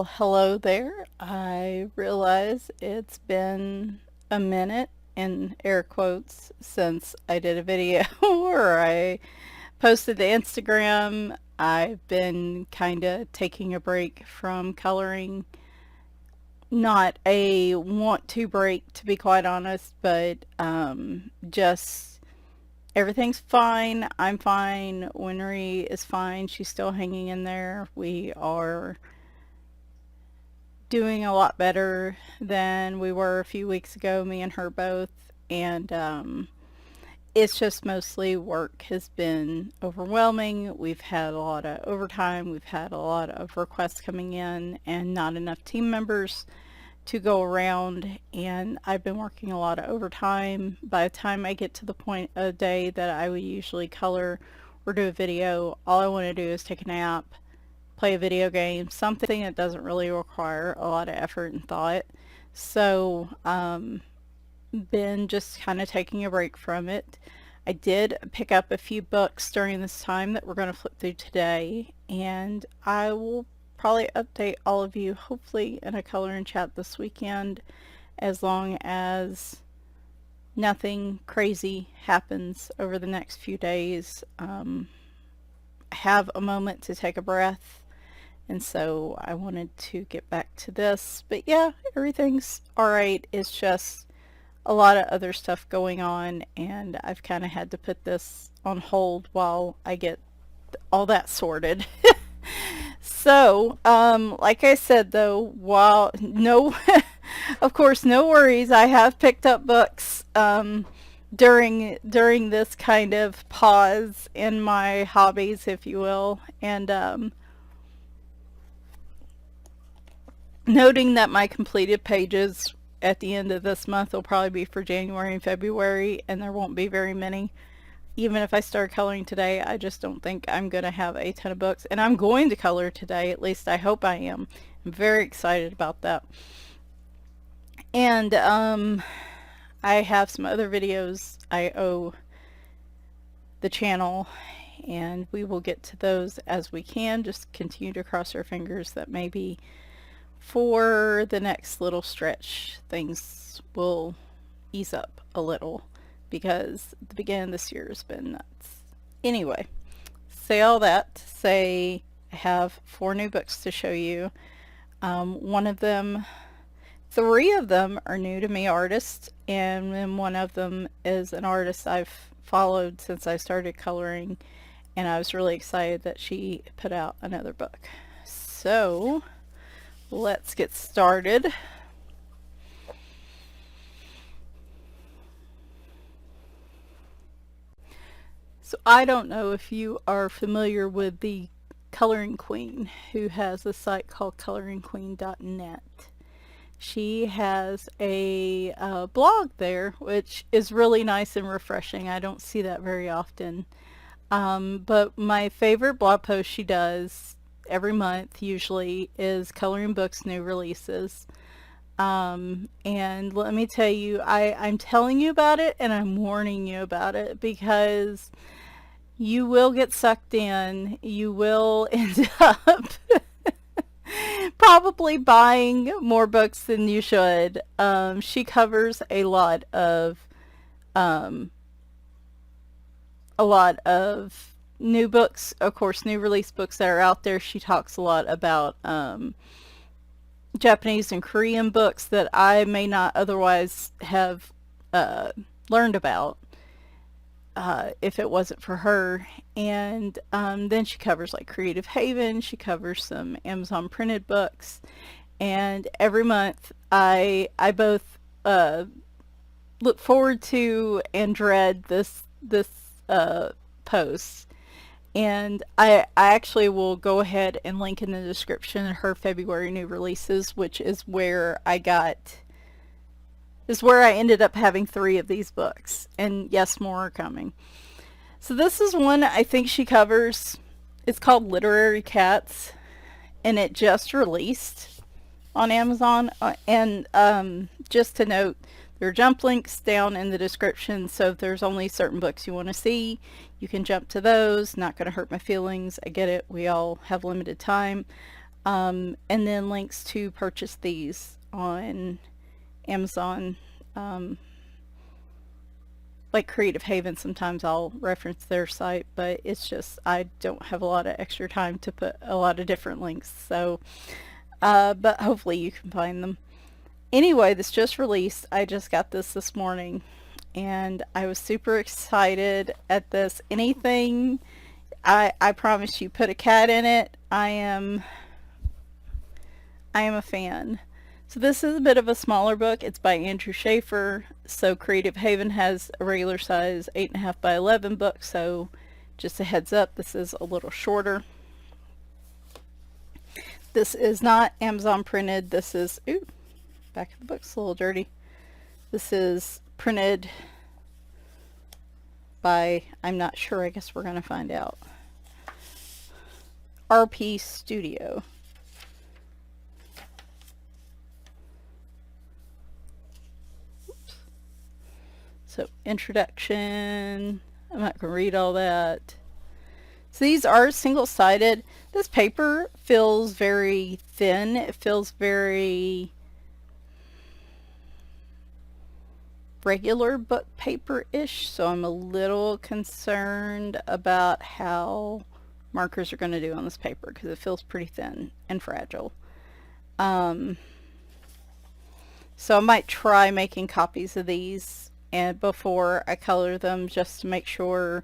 Well, hello there. I realize it's been a minute in air quotes since I did a video or I posted to Instagram. I've been kind of taking a break from coloring. Not a want to break, to be quite honest, but just everything's fine. I'm fine. Winry is fine. She's still hanging in there. We are doing a lot better than we were a few weeks ago, me and her both. And it's just mostly work has been overwhelming. We've had a lot of overtime. We've had a lot of requests coming in and not enough team members to go around. And I've been working a lot of overtime. By the time I get to the point of the day that I would usually color or do a video, all I want to do is take a nap, play a video game, something that doesn't really require a lot of effort and thought. So, been just kind of taking a break from it. I did pick up a few books during this time that we're going to flip through today, and I will probably update all of you hopefully in a color and chat this weekend, as long as nothing crazy happens over the next few days. Have a moment to take a breath, and so I wanted to get back to this. But yeah, everything's alright. It's just a lot of other stuff going on, and I've kind of had to put this on hold while I get all that sorted. So, like I said though, while no, of course, no worries, I have picked up books during this kind of pause in my hobbies, if you will, and noting that my completed pages at the end of this month will probably be for January and February, and there won't be very many. Even if I start coloring today, I just don't think I'm going to have a ton of books. And I'm going to color today, at least I hope I am. I'm very excited about that. And I have some other videos I owe the channel, and we will get to those as we can. Just continue to cross our fingers that maybe for the next little stretch things will ease up a little, because the beginning of this year has been nuts. Anyway, say all that to say I have 4 new books to show you. One of them, 3 of them are new to me artists, and then one of them is an artist I've followed since I started coloring, and I was really excited that she put out another book. So let's get started. So I don't know if you are familiar with the Coloring Queen, who has a site called coloringqueen.net. She has a blog there, which is really nice and refreshing. I don't see that very often. But my favorite blog post she does every month usually is coloring books new releases. And let me tell you, I'm telling you about it and I'm warning you about it, because you will get sucked in. You will end up probably buying more books than you should. She covers a lot of new books, of course, new release books that are out there. She talks a lot about Japanese and Korean books that I may not otherwise have learned about if it wasn't for her. And then she covers like Creative Haven. She covers some Amazon printed books, and every month I both look forward to and dread this post. And I actually will go ahead and link in the description her February new releases, which is where I ended up having 3 of these books. And yes, more are coming. So this is one I think she covers. It's called Literary Cats, and it just released on Amazon. And just to note, there are jump links down in the description, so if there's only certain books you want to see, you can jump to those. Not going to hurt my feelings. I get it. We all have limited time. And then links to purchase these on Amazon. Like Creative Haven, sometimes I'll reference their site, but it's just I don't have a lot of extra time to put a lot of different links. So, but hopefully you can find them. Anyway, this just released. I just got this morning, and I was super excited at this. Anything, I promise you, put a cat in it. I am a fan. So this is a bit of a smaller book. It's by Andrew Shaffer. So Creative Haven has a regular size 8.5 by 11 book. So just a heads up, this is a little shorter. This is not Amazon printed. This is, ooh, back of the book's a little dirty. This is printed by, I'm not sure, I guess we're going to find out. RP Studio. So introduction, I'm not going to read all that. So these are single-sided. This paper feels very thin. It feels very regular book paper-ish, so I'm a little concerned about how markers are going to do on this paper because it feels pretty thin and fragile. So I might try making copies of these and before I color them just to make sure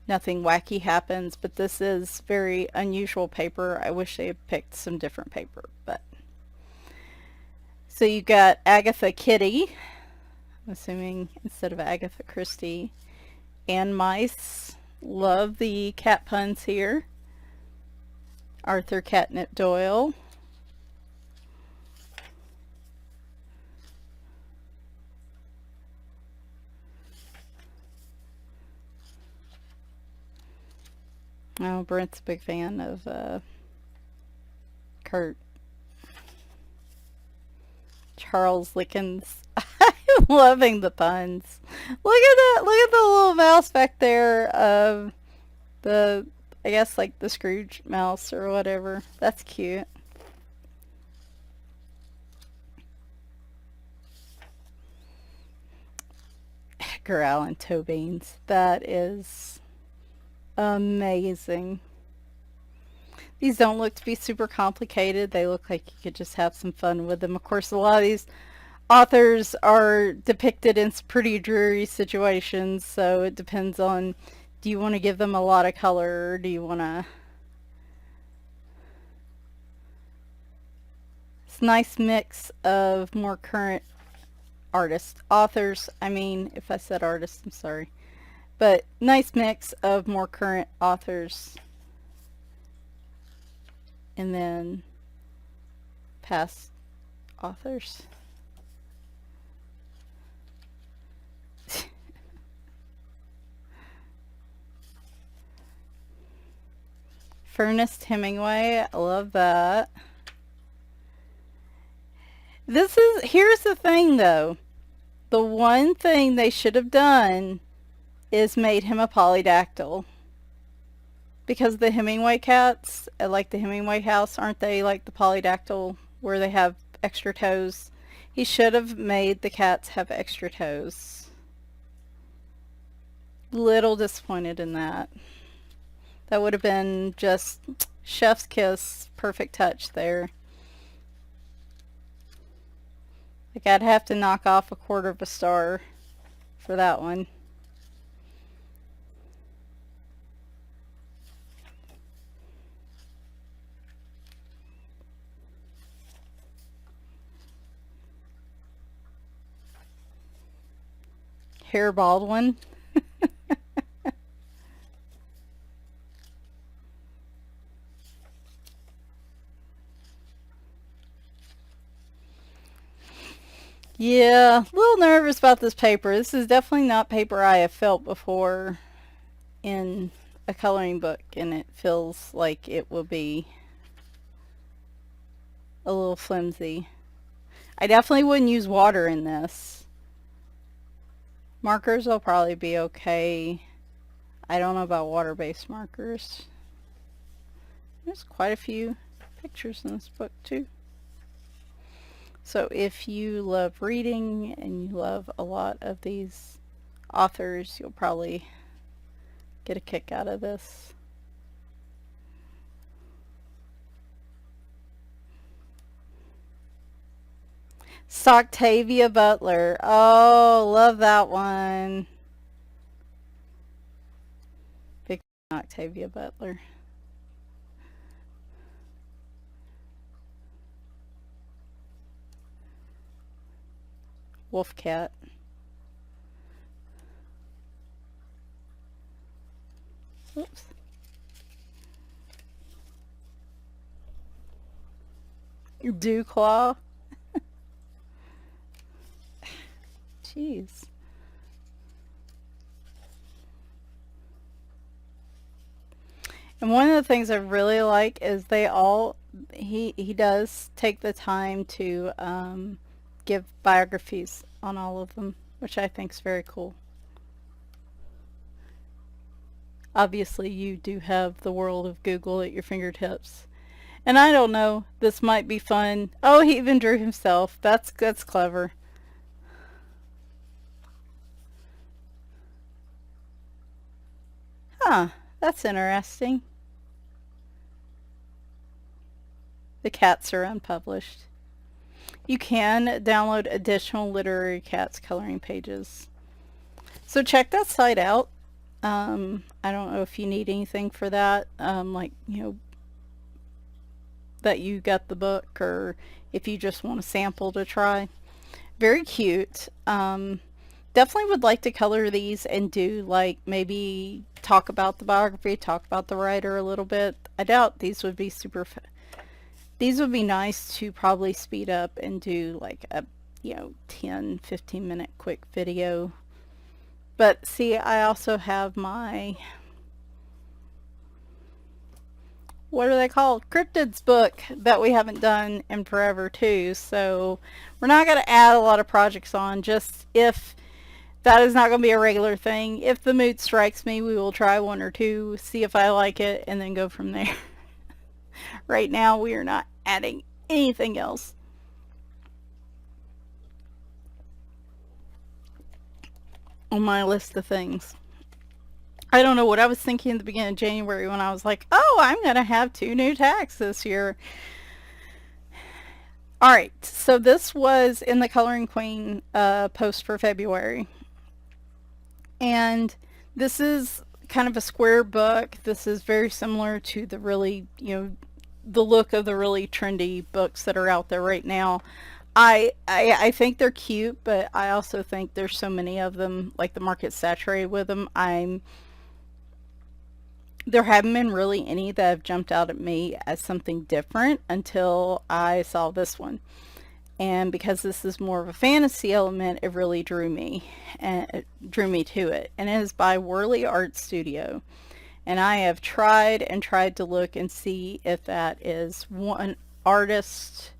nothing wacky happens, but this is very unusual paper. I wish they had picked some different paper, but so you got Agatha Kitty, I'm assuming instead of Agatha Christie, and mice. Love the cat puns here. Arthur Catnip Doyle. Oh, Brent's a big fan of Kurt. Charles Lickens. I'm loving the puns. Look at that. Look at the little mouse back there of the, I guess like the Scrooge mouse or whatever. That's cute. Edgar Allan toe beans. That is amazing. These don't look to be super complicated. They look like you could just have some fun with them. Of course, a lot of these authors are depicted in pretty dreary situations, so it depends on, do you want to give them a lot of color, or do you want to... It's a nice mix of more current authors, I mean, if I said artists, I'm sorry. But nice mix of more current authors and then past authors. Ernest Hemingway, I love that. Here's the thing though. The one thing they should have done is made him a polydactyl. Because the Hemingway cats, like the Hemingway house, aren't they like the polydactyl where they have extra toes? He should have made the cats have extra toes. Little disappointed in that. That would have been just chef's kiss, perfect touch there. Like I'd have to knock off 1/4 of a star for that one. Hair Baldwin. Yeah, a little nervous about this paper. This is definitely not paper I have felt before in a coloring book, and it feels like it will be a little flimsy. I definitely wouldn't use water in this. Markers will probably be okay. I don't know about water-based markers. There's quite a few pictures in this book too. So if you love reading and you love a lot of these authors, you'll probably get a kick out of this. Octavia Butler. Oh, love that one. Big Octavia Butler. Wolf Cat. Oops. Dew Claw. Jeez. And one of the things I really like is he does take the time to give biographies on all of them, which I think is very cool. Obviously, you do have the world of Google at your fingertips. And I don't know, this might be fun. Oh, he even drew himself. That's clever. Huh, that's interesting. The cats are unpublished. You can download additional literary cats coloring pages. So check that site out. I don't know if you need anything for that, like, that you got the book, or if you just want a sample to try. Very cute. Definitely would like to color these and do, like, maybe talk about the biography, talk about the writer a little bit. I doubt these would be these would be nice to probably speed up and do like a 10-15 minute quick video. But see, I also have my, what are they called, cryptids book that we haven't done in forever too. So we're not going to add a lot of projects on, just if that is not going to be a regular thing. If the mood strikes me, we will try one or two, see if I like it, and then go from there. Right now, we are not adding anything else. On my list of things. I don't know what I was thinking in the beginning of January when I was like, oh, I'm going to have 2 new tags this year. Alright, so this was in the Coloring Queen post for February. And this is kind of a square book. This is very similar to the really, the look of the really trendy books that are out there right now. I think they're cute, but I also think there's so many of them, like the market's saturated with them. There haven't been really any that have jumped out at me as something different until I saw this one. And because this is more of a fantasy element, it really drew me to it. And it is by Wurley Art Studio. And I have tried and tried to look and see if that is one artist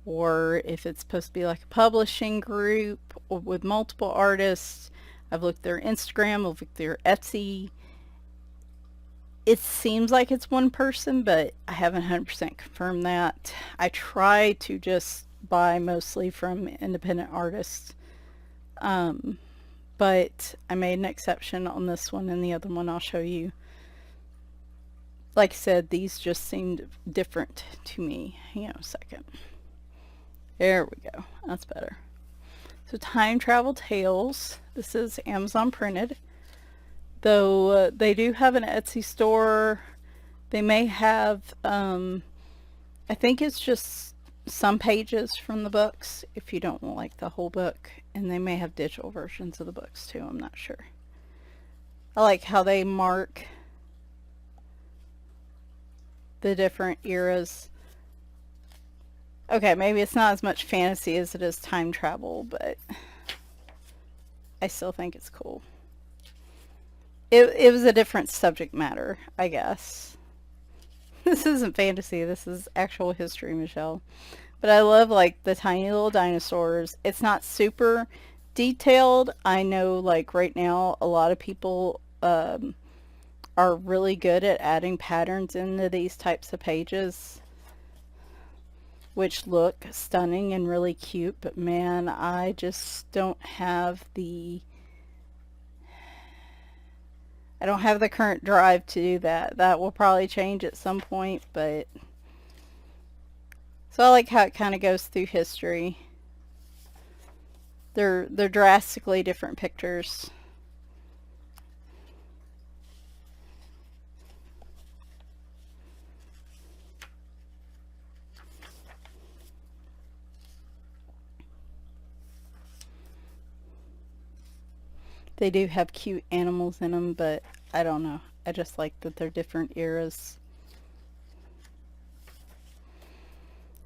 or if it's supposed to be like a publishing group or with multiple artists. I've looked their Instagram, I've looked their Etsy. It seems like it's one person, but I haven't 100% confirmed that. I try to just buy mostly from independent artists. But I made an exception on this one, and the other one I'll show you. Like I said, these just seemed different to me. Hang on a second. There we go. That's better. So Time Travel Tales. This is Amazon printed. Though they do have an Etsy store. They may have, I think it's just some pages from the books if you don't like the whole book. And they may have digital versions of the books too. I'm not sure. I like how they mark the different eras. Okay, maybe it's not as much fantasy as it is time travel, but I still think it's cool. It was a different subject matter, I guess. This isn't fantasy, this is actual history, Michelle. But I love, like, the tiny little dinosaurs. It's not super detailed. I know, like, right now, a lot of people are really good at adding patterns into these types of pages. which look stunning and really cute, but man, I just don't have the current drive to do that. That will probably change at some point, but so I like how it kind of goes through history. They're drastically different pictures. They do have cute animals in them, but I don't know. I just like that they're different eras.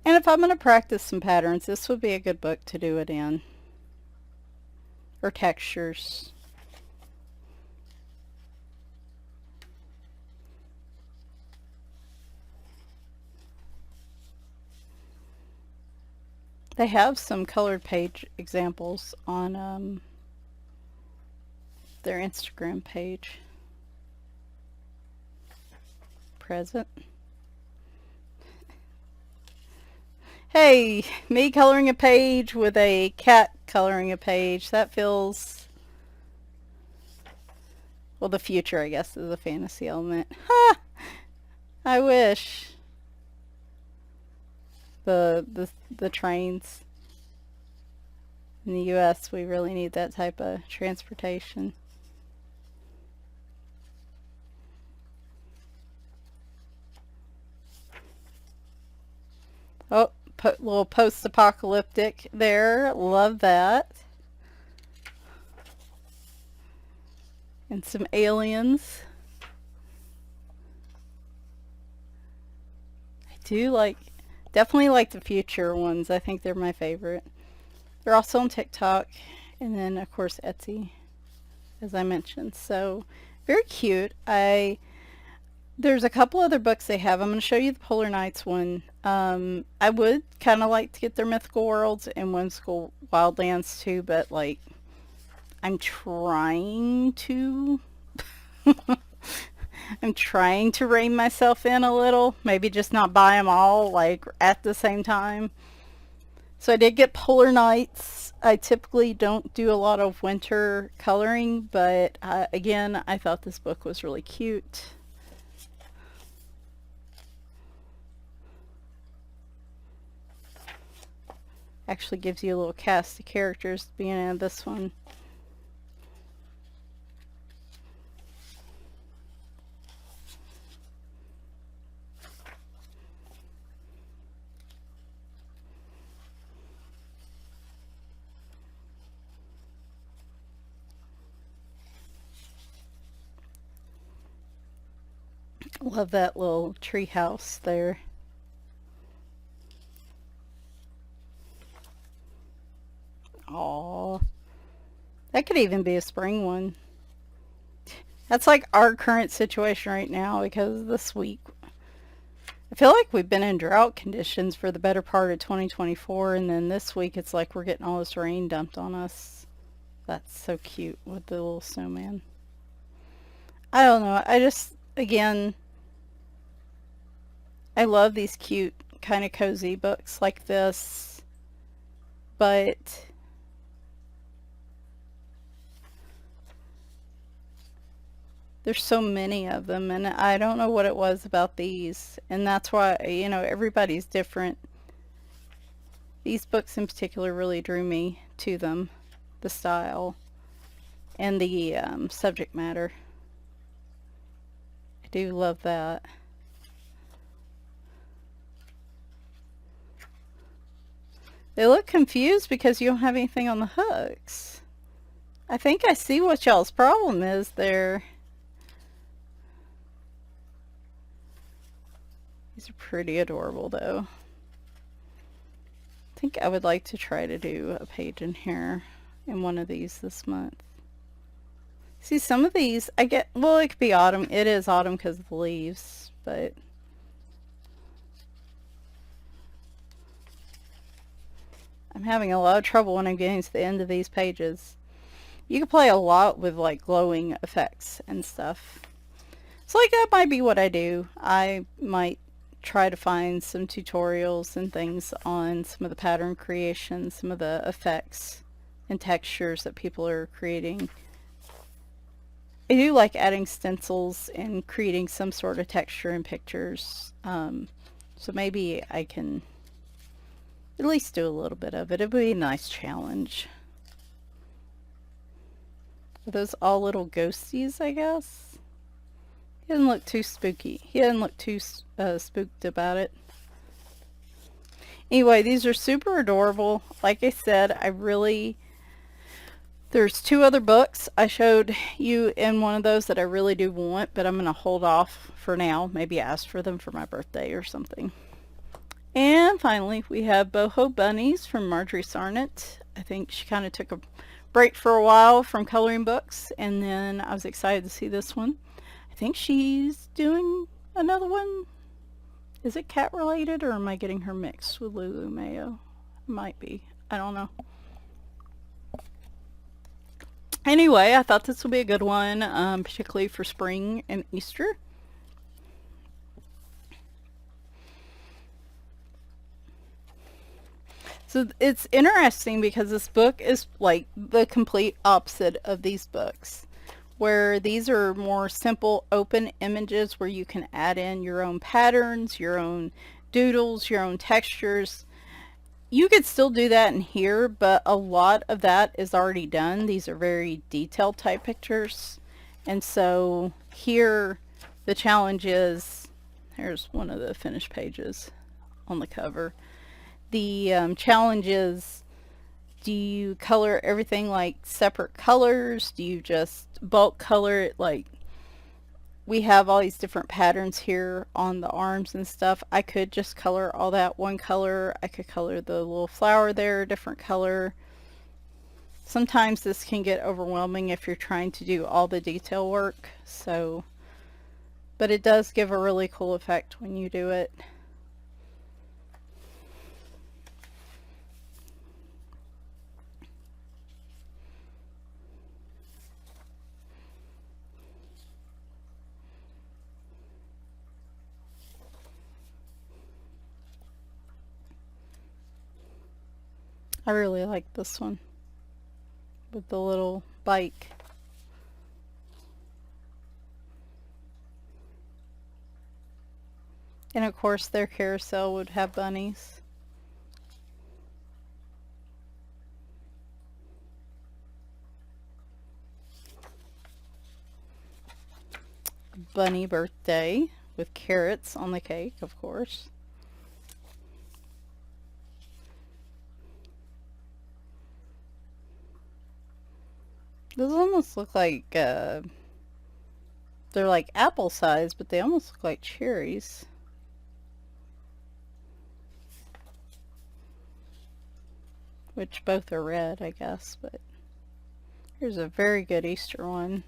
And if I'm going to practice some patterns, this would be a good book to do it in. Or textures. They have some colored page examples on their Instagram page. Present. Hey, me coloring a page with a cat coloring a page. That feels... well, the future, I guess, is a fantasy element. Ha! I wish. The trains in the U.S., we really need that type of transportation. Oh, little post-apocalyptic there. Love that. And some aliens. I do definitely like the future ones. I think they're my favorite. They're also on TikTok, and then of course Etsy, as I mentioned. So very cute. There's a couple other books they have. I'm going to show you the Polar Nights one. I would kind of like to get their Mythical Worlds and Whimsical Wildlands too, but I'm trying to I'm trying to rein myself in a little. Maybe just not buy them all at the same time. So I did get Polar Nights. I typically don't do a lot of winter coloring, but again, I thought this book was really cute. Actually gives you a little cast of characters at the beginning of this one. Love that little tree house there. Aww. That could even be a spring one. That's our current situation right now, because this week I feel like we've been in drought conditions for the better part of 2024, and then this week it's like we're getting all this rain dumped on us. That's so cute with the little snowman. I don't know. I just, again, I love these cute, kind of cozy books like this, but there's so many of them, and I don't know what it was about these, and that's why, everybody's different. These books in particular really drew me to them, the style and the subject matter. I do love that. They look confused because you don't have anything on the hooks. I think I see what y'all's problem is there. These are pretty adorable though. I think I would like to try to do a page in here in one of these this month. See, some of these I get, well, it could be autumn. It is autumn because of the leaves, but I'm having a lot of trouble when I'm getting to the end of these pages. You can play a lot with glowing effects and stuff. So that might be what I do. I might try to find some tutorials and things on some of the pattern creation, some of the effects and textures that people are creating. I do like adding stencils and creating some sort of texture in pictures. So maybe I can at least do a little bit of it. It would be a nice challenge. Are those all little ghosties, I guess? He doesn't look too spooky. He doesn't look too spooked about it. Anyway, these are super adorable. Like I said, there's 2 other books I showed you in one of those that I really do want, but I'm going to hold off for now. Maybe ask for them for my birthday or something. And finally, we have Boho Bunnies from Marjorie Sarnat. I think she kind of took a break for a while from coloring books, and then I was excited to see this one. I think she's doing another one. Is it cat related, or am I getting her mixed with Lulu Mayo? Might be. I don't know. Anyway, I thought this would be a good one, particularly for spring and Easter. So it's interesting because this book is like the complete opposite of these books, where these are more simple open images where you can add in your own patterns, your own doodles, your own textures. You could still do that in here, but a lot of that is already done. These are very detailed type pictures. And so here the challenge is, here's one of the finished pages on the cover. The challenge is, do you color everything like separate colors? Do you just bulk color it? Like, we have all these different patterns here on the arms and stuff. I could just color all that one color. I could color the little flower there a different color. Sometimes this can get overwhelming if you're trying to do all the detail work. So, but it does give a really cool effect when you do it. I really like this one with the little bike. And of course their carousel would have bunnies. Bunny birthday with carrots on the cake, of course. Those almost look like, they're like apple size, but they almost look like cherries. Which both are red, I guess, but here's a very good Easter one.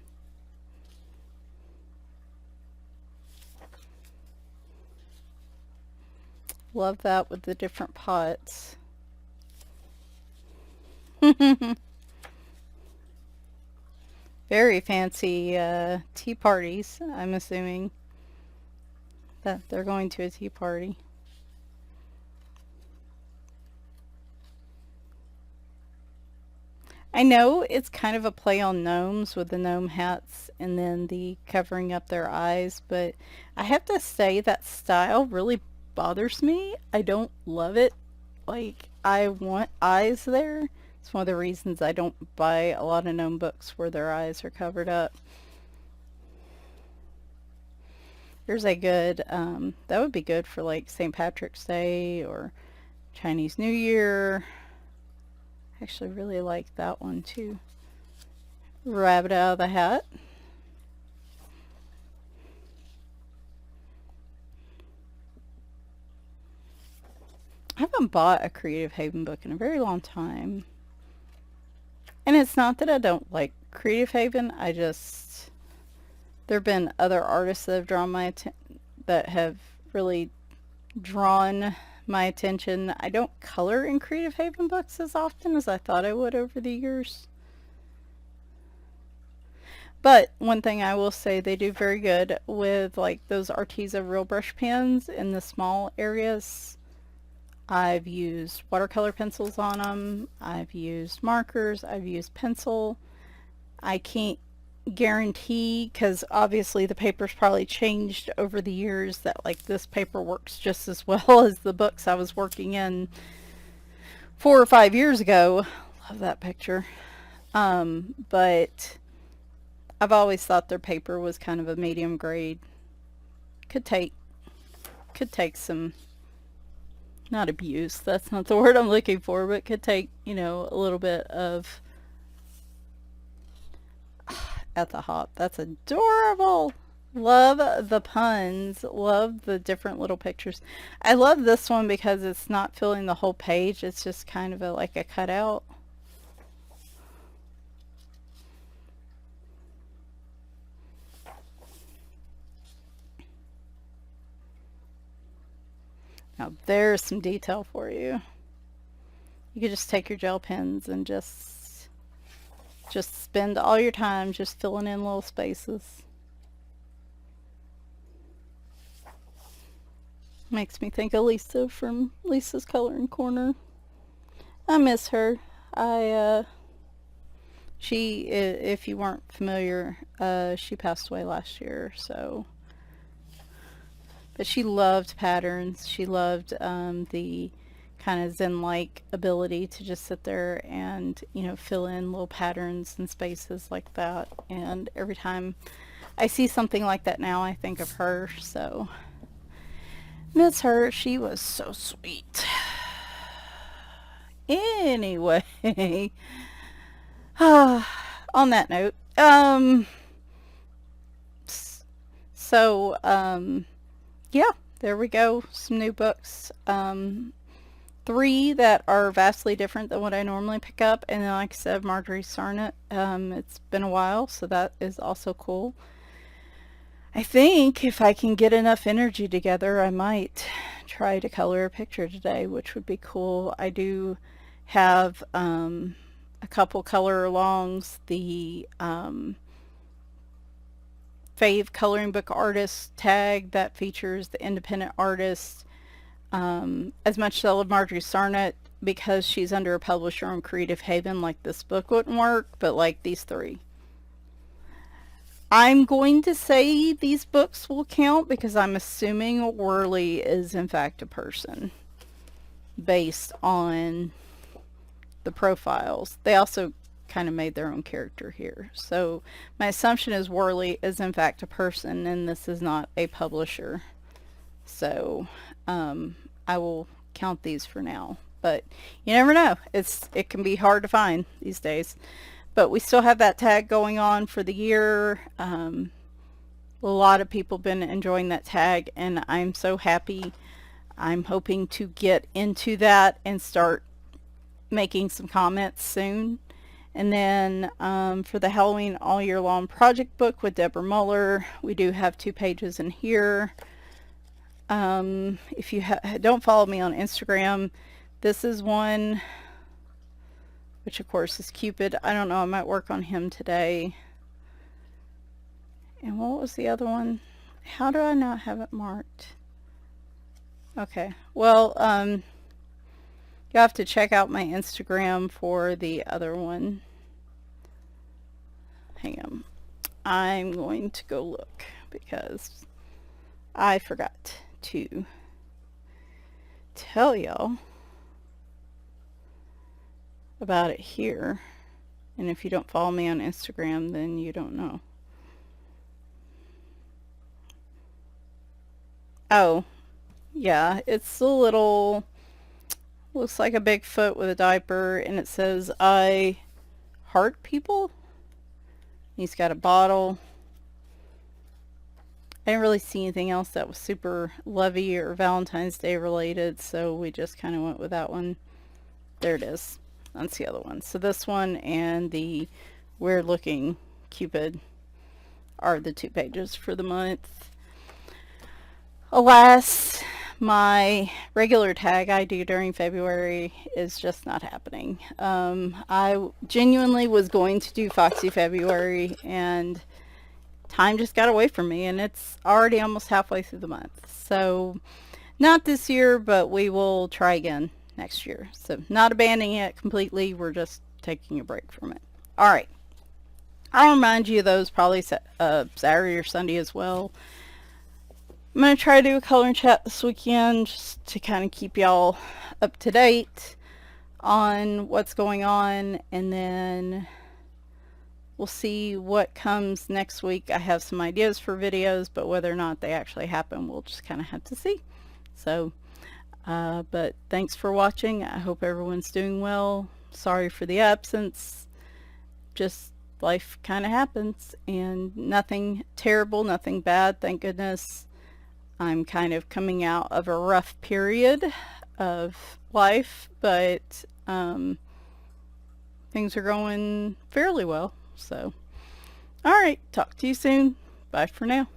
Love that with the different pots. Very fancy tea parties, I'm assuming that they're going to a tea party. I know it's kind of a play on gnomes with the gnome hats and then the covering up their eyes, but I have to say that style really bothers me. I don't love it. Like, I want eyes there. It's one of the reasons I don't buy a lot of gnome books where their eyes are covered up. Here's a good, that would be good for like St. Patrick's Day or Chinese New Year. I actually really like that one too. Rabbit out of the hat. I haven't bought a Creative Haven book in a very long time. And it's not that I don't like Creative Haven, I just, there have been other artists that have drawn my that have really drawn my attention. I don't color in Creative Haven books as often as I thought I would over the years. But one thing I will say, they do very good with like those Arteza real brush pens in the small areas. I've used watercolor pencils on them. I've used markers. I've used pencil. I can't guarantee, because obviously the paper's probably changed over the years, that like this paper works just as well as the books I was working in 4 or 5 years ago. Love that picture. But I've always thought their paper was kind of a medium grade. Could take some, not abuse, that's not the word I'm looking for, but could take, a little bit of at the hop. That's adorable. Love the puns. Love the different little pictures. I love this one because it's not filling the whole page. It's just kind of like a cutout. Now there's some detail for you. You could just take your gel pens and just spend all your time just filling in little spaces. Makes me think of Lisa from Lisa's Coloring Corner. I miss her. She, if you weren't familiar, she passed away last year, so. But she loved patterns. She loved the kind of zen-like ability to just sit there and, fill in little patterns and spaces like that. And every time I see something like that now, I think of her, so. Miss her. She was so sweet. Anyway, on that note, yeah, there we go. Some new books. 3 that are vastly different than what I normally pick up, and then, like I said, Marjorie Sarnat. It's been a while, so that is also cool. I think if I can get enough energy together, I might try to color a picture today, which would be cool. I do have a couple color alongs. The Fave Coloring Book Artist tag that features the independent artist. As much as I love Marjorie Sarnat, because she's under a publisher on Creative Haven, like this book wouldn't work, but like these 3. I'm going to say these books will count because I'm assuming Wurley is in fact a person based on the profiles. They also kind of made their own character here. So my assumption is Wurley is in fact a person and this is not a publisher. So I will count these for now. But you never know. It can be hard to find these days. But we still have that tag going on for the year. A lot of people have been enjoying that tag, and I'm so happy. I'm hoping to get into that and start making some comments soon. And then for the Halloween All Year Long project book with Deborah Muller, we do have 2 pages in here. If you don't follow me on Instagram, this is one, which of course is Cupid. I don't know, I might work on him today. And what was the other one? How do I not have it marked? Okay, well, you have to check out my Instagram for the other one. Hang on. I'm going to go look because I forgot to tell y'all about it here. And if you don't follow me on Instagram, then you don't know. Oh, yeah, it's a little, looks like a Bigfoot with a diaper, and it says, I heart people. He's got a bottle. I didn't really see anything else that was super lovey or Valentine's Day related, so we just kind of went with that one. There it is. That's the other one. So this one and the weird looking Cupid are the 2 pages for the month. Alas, my regular tag I do during February is just not happening. I genuinely was going to do Foxy February, and time just got away from me, and it's already almost halfway through the month. So not this year, but we will try again next year. So not abandoning it completely. We're just taking a break from it. All right. I'll remind you of those probably Saturday or Sunday as well. I'm going to try to do a coloring chat this weekend just to kind of keep y'all up to date on what's going on, and then we'll see what comes next week. I have some ideas for videos, but whether or not they actually happen, we'll just kind of have to see. So, but thanks for watching. I hope everyone's doing well. Sorry for the absence. Just life kind of happens, and nothing terrible, nothing bad, thank goodness. I'm kind of coming out of a rough period of life, but things are going fairly well. So, all right, talk to you soon. Bye for now.